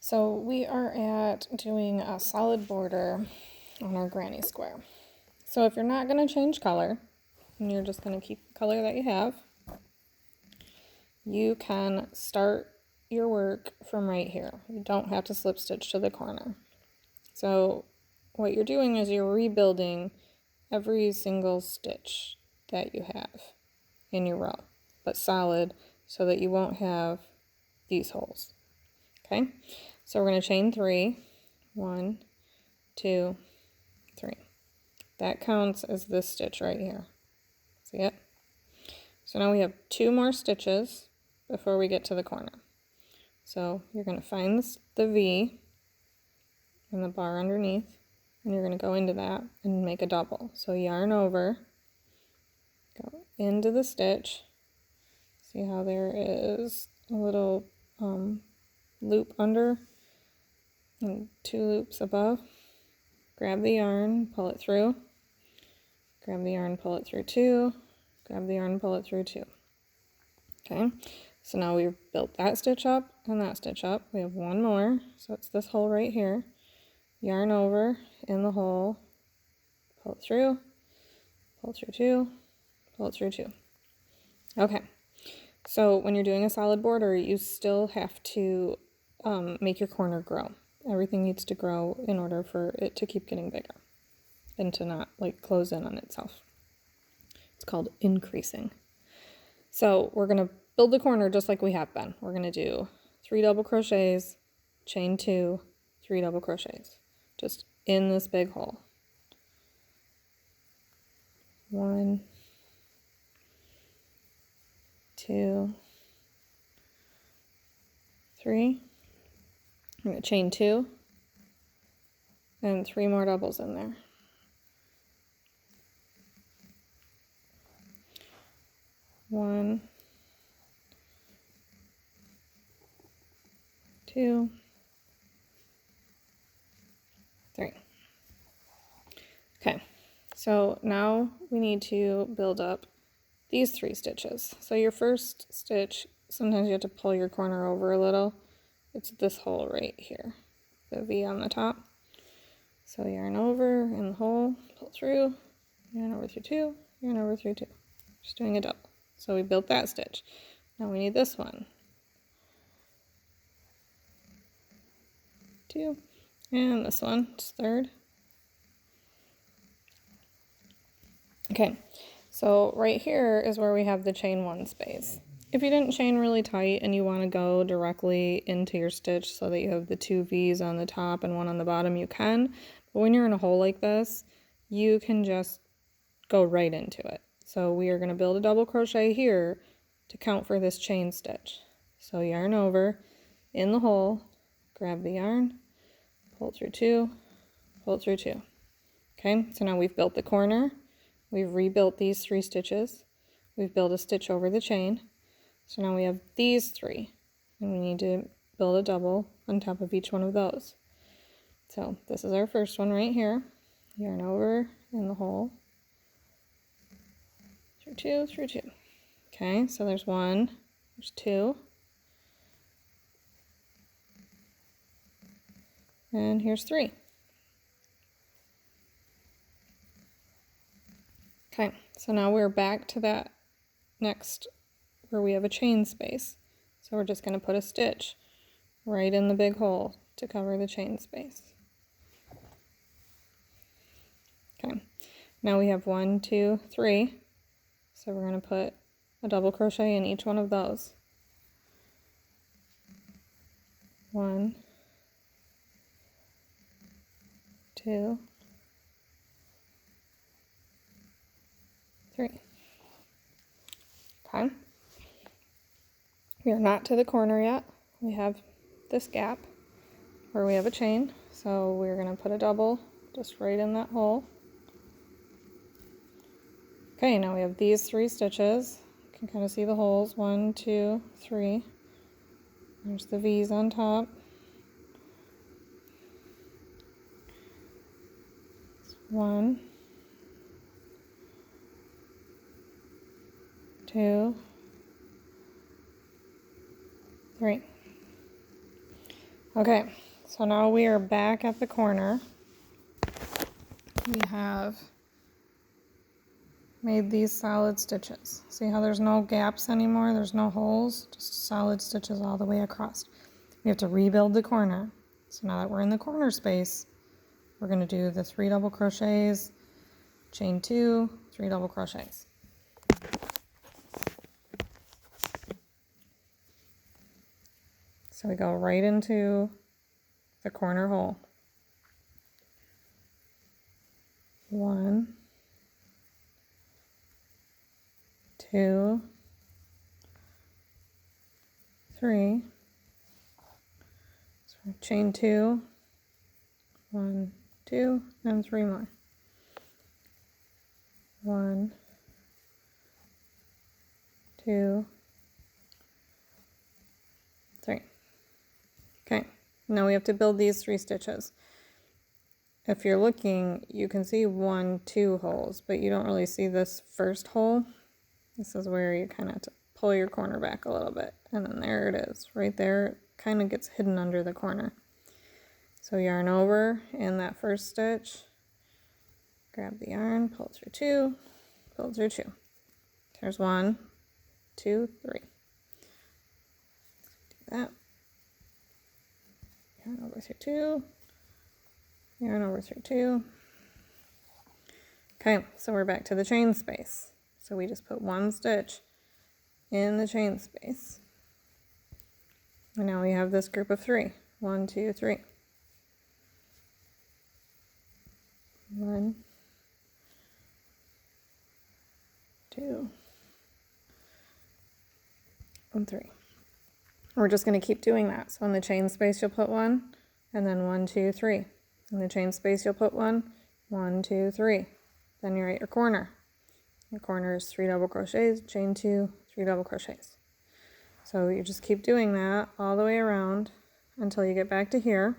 So we are at doing a solid border on our granny square. So if you're not going to change color, and you're just going to keep the color that you have, you can start your work from right here. You don't have to slip stitch to the corner. So what you're doing is you're rebuilding every single stitch that you have in your row, but solid, so that you won't have these holes. Okay, so we're going to chain 3. 1, 2, 3. That counts as this stitch right here. See it? So now we have 2 more stitches before we get to the corner. So you're going to find the V and the bar underneath, and you're going to go into that and make a double. So yarn over, go into the stitch. See how there is a little loop under and 2 loops above? Grab the yarn, pull it through. Grab the yarn, pull it through 2. Grab the yarn, pull it through 2. Okay, so now we've built that stitch up and that stitch up. We have 1 more, so it's this hole right here. Yarn over in the hole, pull it through 2, pull it through 2. Okay, so when you're doing a solid border, you still have to make your corner grow. Everything needs to grow in order for it to keep getting bigger and to not like close in on itself. It's called increasing. So we're going to build the corner just like we have been. We're going to do 3 double crochets, chain 2, 3 double crochets, just in this big hole. 1, 2, 3. I'm going to chain 2 and 3 more doubles in there. 1, 2, 3. Okay, so now we need to build up these 3 stitches. So your first stitch, sometimes you have to pull your corner over a little. It's this hole right here, the V on the top. So yarn over in the hole, pull through, yarn over through 2, yarn over through 2. Just doing a double. So we built that stitch. Now we need this one. 2, and this one, it's third. Okay, so right here is where we have the chain 1 space. If you didn't chain really tight and you want to go directly into your stitch so that you have the 2 V's on the top and 1 on the bottom, you can. But when you're in a hole like this, you can just go right into it. So we are going to build a double crochet here to count for this chain stitch. So yarn over in the hole, grab the yarn, pull through 2, pull through 2. Okay, so now we've built the corner. We've rebuilt these 3 stitches. We've built a stitch over the chain. So now we have these 3, and we need to build a double on top of each one of those. So this is our first one right here. Yarn over in the hole, through 2, through 2. Okay, so there's 1, there's 2, and here's 3. Okay, so now we're back to that next where we have a chain space. So we're just going to put a stitch right in the big hole to cover the chain space. Okay, now we have 1, 2, 3. So we're going to put a double crochet in each one of those. 1, 2, 3. Okay. We are not to the corner yet. We have this gap where we have a chain. So we're going to put a double just right in that hole. Okay, now we have these 3 stitches. You can kind of see the holes. 1, 2, 3. There's the V's on top. 1, 2, 3. Okay, so now we are back at the corner. We have made these solid stitches. See how there's no gaps anymore? There's no holes, just solid stitches all the way across. We have to rebuild the corner. So now that we're in the corner space, we're going to do the 3 double crochets, chain 2, 3 double crochets. So we go right into the corner hole. 1, 2, 3. So chain 2, 1, 2, and 3 more. 1, 2, 3. Okay, now we have to build these 3 stitches. If you're looking, you can see 1, 2 holes, but you don't really see this first hole. This is where you kind of have to pull your corner back a little bit, and then there it is. Right there, it kind of gets hidden under the corner. So yarn over in that first stitch, grab the yarn, pull through 2, pull through 2. There's 1, 2, 3. Do that. Yarn over through 2, yarn over through 2. Okay, so we're back to the chain space. So we just put 1 stitch in the chain space. And now we have this group of 3. 1, 2, 3. 1, 2, and 3. We're just going to keep doing that. So in the chain space you'll put 1, and then 1, 2, 3. In the chain space you'll put 1, 1, 2, 3. Then you're at your corner. Your corner is 3 double crochets, chain 2, 3 double crochets. So you just keep doing that all the way around until you get back to here.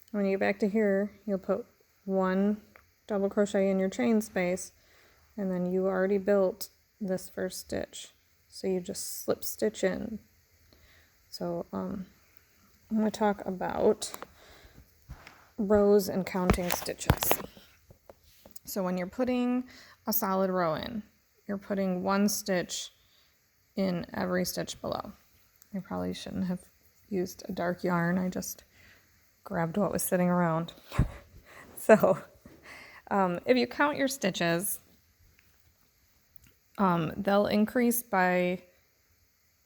When you get back to here, you'll put 1 double crochet in your chain space, and then you already built this first stitch. So you just slip stitch in. So I'm going to talk about rows and counting stitches. So when you're putting a solid row in, you're putting 1 stitch in every stitch below. I probably shouldn't have used a dark yarn. I just grabbed what was sitting around. So if you count your stitches, they'll increase by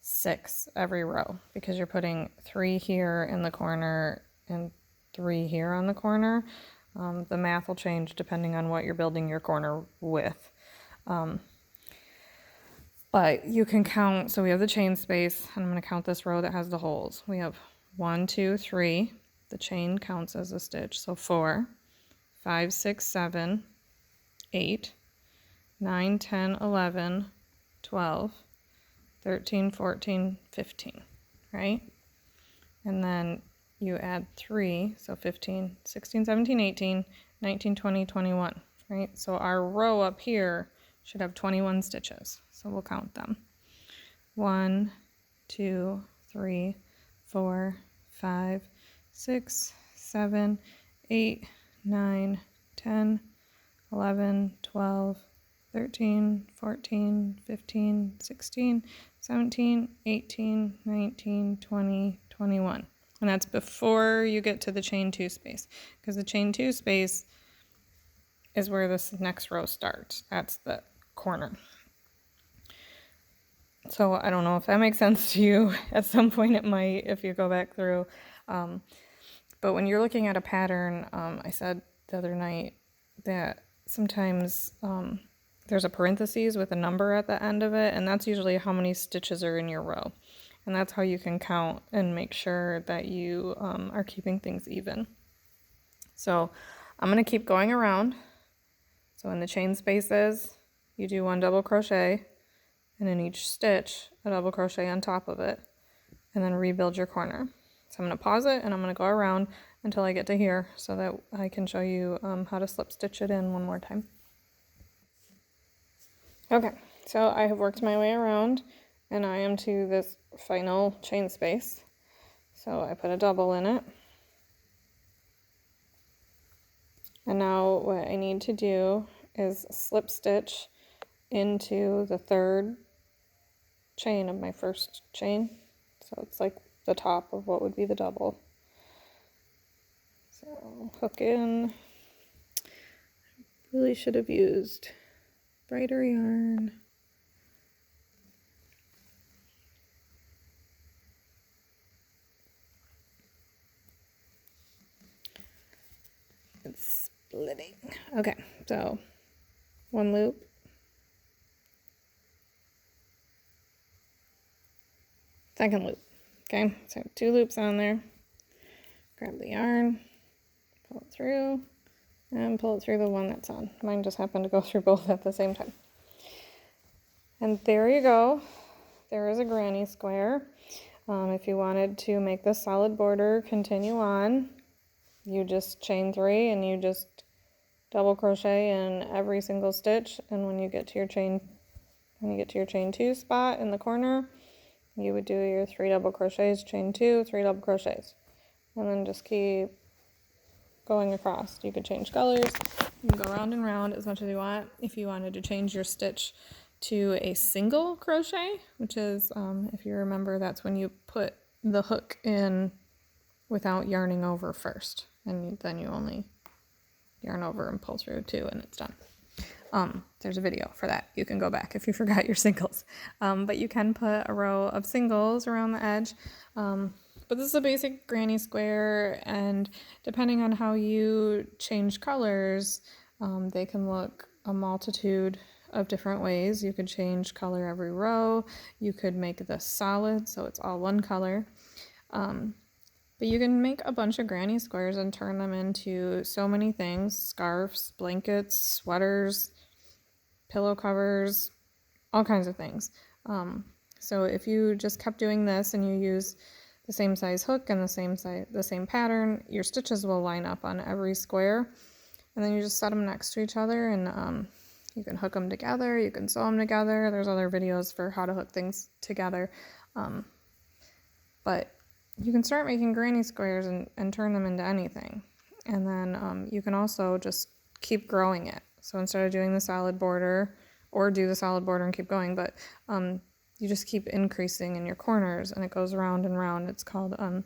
6 every row because you're putting 3 here in the corner and 3 here on the corner. The math will change depending on what you're building your corner with. But you can count, so we have the chain space, and I'm going to count this row that has the holes. We have 1, 2, 3. The chain counts as a stitch, so 4, 5, 6, 7, 8, 9, 10, 11, 12, 13, 14, 15, right? And then you add 3, so 15, 16, 17, 18, 19, 20, 21, right? So our row up here should have 21 stitches. So we'll count them. 1, 2, 3, 4, 5, 6, 7, 8, 9, 10, 11, 12, 13, 14, 15, 16, 17, 18, 19, 20, 21. And that's before you get to the chain 2 space, because the chain 2 space is where this next row starts. That's the corner. So I don't know if that makes sense to you. At some point it might if you go back through. But when you're looking at a pattern, I said the other night that sometimes there's a parentheses with a number at the end of it, and that's usually how many stitches are in your row. And that's how you can count and make sure that you are keeping things even. So I'm going to keep going around. So in the chain spaces, you do 1 double crochet, and in each stitch, a double crochet on top of it, and then rebuild your corner. So I'm going to pause it, and I'm going to go around until I get to here so that I can show you how to slip stitch it in one more time. Okay, so I have worked my way around, and I am to this final chain space. So I put a double in it. And now what I need to do is slip stitch into the third chain of my first chain. So it's like the top of what would be the double. So hook in. Really should have used brighter yarn. It's splitting. Okay, so one loop. Second loop. Okay, so 2 loops on there. Grab the yarn, pull it through, and pull it through the one that's on. Mine just happened to go through both at the same time. And there you go. There is a granny square. If you wanted to make the solid border continue on, you just chain 3 and you just double crochet in every single stitch. And when you get to your chain 2 spot in the corner, you would do your 3 double crochets, chain 2, 3 double crochets, and then just keep going across. You could change colors. You can go round and round as much as you want. If you wanted to change your stitch to a single crochet, which is, if you remember, that's when you put the hook in without yarning over first, and then you only yarn over and pull through 2 and it's done. There's a video for that. You can go back if you forgot your singles. But you can put a row of singles around the edge. But this is a basic granny square, and depending on how you change colors, they can look a multitude of different ways. You could change color every row. You could make this solid, so it's all one color. But you can make a bunch of granny squares and turn them into so many things: scarves, blankets, sweaters, pillow covers, all kinds of things. So if you just kept doing this and you use the same size hook and the same pattern, your stitches will line up on every square. And then you just set them next to each other, and you can hook them together, you can sew them together. There's other videos for how to hook things together. But you can start making granny squares and turn them into anything. And then you can also just keep growing it. So instead of doing the solid border, or do the solid border and keep going, but you just keep increasing in your corners, and it goes round and round. It's called an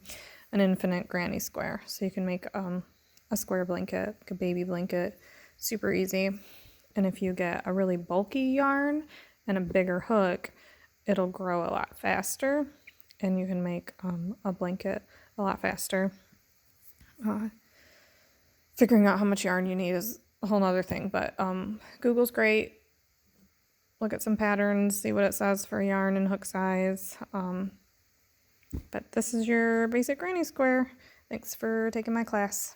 infinite granny square. So you can make a square blanket, like a baby blanket, super easy. And if you get a really bulky yarn and a bigger hook, it'll grow a lot faster, and you can make a blanket a lot faster. Figuring out how much yarn you need is a whole nother thing, but Google's great. Look at some patterns, see what it says for yarn and hook size. But this is your basic granny square. Thanks for taking my class.